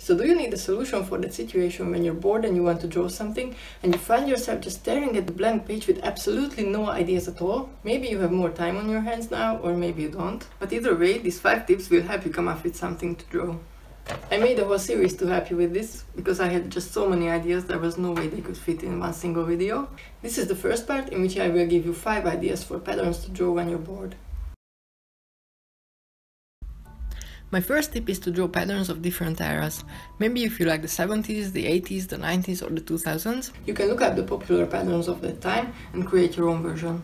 So do you need a solution for that situation when you're bored and you want to draw something and you find yourself just staring at the blank page with absolutely no ideas at all? Maybe you have more time on your hands now, or maybe you don't. But either way, these 5 tips will help you come up with something to draw. I made a whole series to help you with this, because I had just so many ideas there was no way they could fit in one single video. This is the first part, in which I will give you 5 ideas for patterns to draw when you're bored. My first tip is to draw patterns of different eras. Maybe if you like the 70s, the 80s, the 90s or the 2000s, you can look up the popular patterns of that time and create your own version.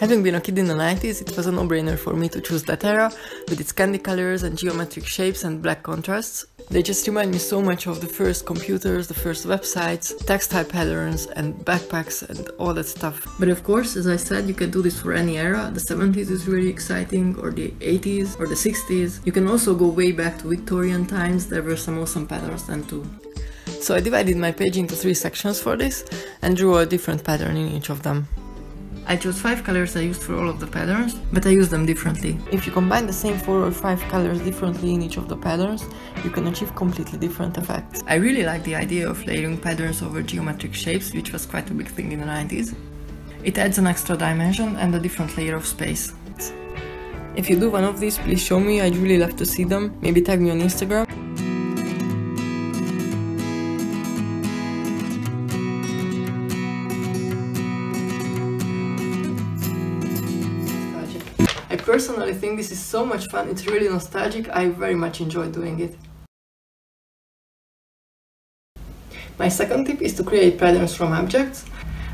Having been a kid in the 90s, it was a no-brainer for me to choose that era, with its candy colors and geometric shapes and black contrasts. They just remind me so much of the first computers, the first websites, textile patterns and backpacks and all that stuff. But of course, as I said, you can do this for any era. The 70s is really exciting, or the 80s, or the 60s. You can also go way back to Victorian times. There were some awesome patterns then too. So I divided my page into 3 sections for this and drew a different pattern in each of them. I chose 5 colors I used for all of the patterns, but I used them differently. If you combine the same 4 or 5 colors differently in each of the patterns, you can achieve completely different effects. I really like the idea of layering patterns over geometric shapes, which was quite a big thing in the 90s. It adds an extra dimension and a different layer of space. If you do one of these, please show me, I'd really love to see them. Maybe tag me on Instagram. I personally think this is so much fun, it's really nostalgic, I very much enjoy doing it. My second tip is to create patterns from objects.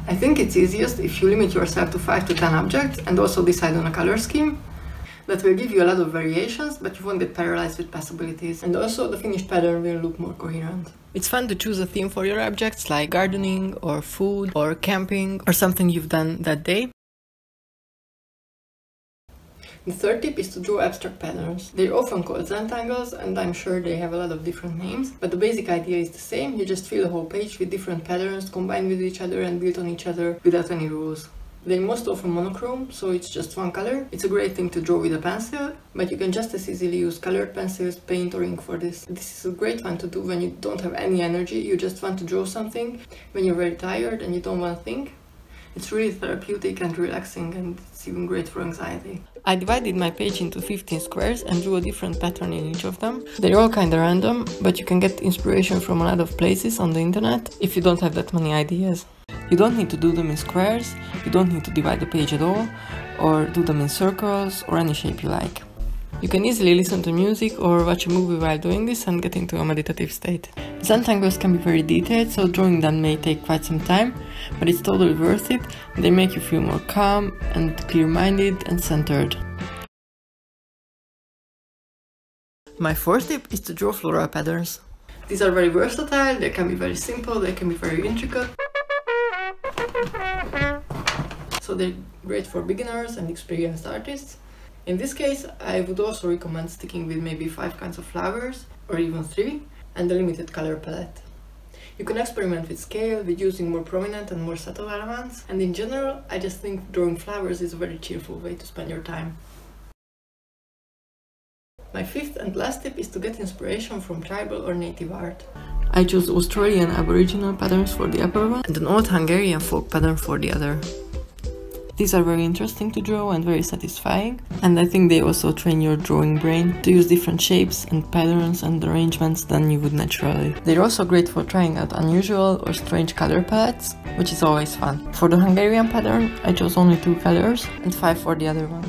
I think it's easiest if you limit yourself to 5 to 10 objects and also decide on a color scheme. That will give you a lot of variations, but you won't get paralyzed with possibilities, and also the finished pattern will look more coherent. It's fun to choose a theme for your objects, like gardening or food or camping or something you've done that day. The third tip is to draw abstract patterns. They're often called rectangles, and I'm sure they have a lot of different names, but the basic idea is the same. You just fill a whole page with different patterns combined with each other and built on each other without any rules. They're most often monochrome, so it's just one color. It's a great thing to draw with a pencil, but you can just as easily use colored pencils, paint or ink for this. This is a great one to do when you don't have any energy, you just want to draw something, when you're very tired and you don't want to think. It's really therapeutic and relaxing, and it's even great for anxiety. I divided my page into 15 squares and drew a different pattern in each of them. They're all kinda random, but you can get inspiration from a lot of places on the internet if you don't have that many ideas. You don't need to do them in squares, you don't need to divide the page at all, or do them in circles, or any shape you like. You can easily listen to music or watch a movie while doing this and get into a meditative state. The rectangles can be very detailed, so drawing them may take quite some time, but it's totally worth it. They make you feel more calm and clear-minded and centered. My fourth tip is to draw floral patterns. These are very versatile, they can be very simple, they can be very intricate. So they're great for beginners and experienced artists. In this case, I would also recommend sticking with maybe 5 kinds of flowers, or even 3, and a limited color palette. You can experiment with scale, with using more prominent and more subtle elements, and in general, I just think drawing flowers is a very cheerful way to spend your time. My fifth and last tip is to get inspiration from tribal or native art. I chose Australian Aboriginal patterns for the upper one, and an old Hungarian folk pattern for the other. These are very interesting to draw and very satisfying, and I think they also train your drawing brain to use different shapes and patterns and arrangements than you would naturally. They're also great for trying out unusual or strange color palettes, which is always fun. For the Hungarian pattern, I chose only 2 colors and 5 for the other one.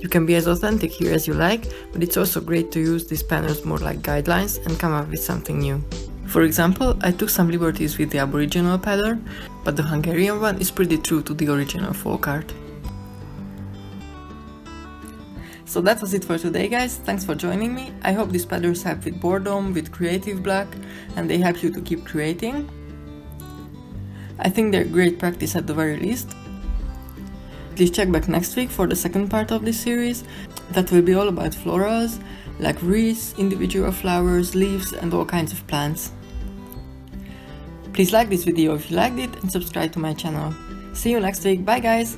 You can be as authentic here as you like, but it's also great to use these patterns more like guidelines and come up with something new. For example, I took some liberties with the Aboriginal pattern, but the Hungarian one is pretty true to the original folk art. So that was it for today, guys. Thanks for joining me. I hope these patterns help with boredom, with creative block, and they help you to keep creating. I think they're great practice at the very least. Please check back next week for the second part of this series. That will be all about florals, like wreaths, individual flowers, leaves, and all kinds of plants. Please like this video if you liked it and subscribe to my channel. See you next week. Bye guys!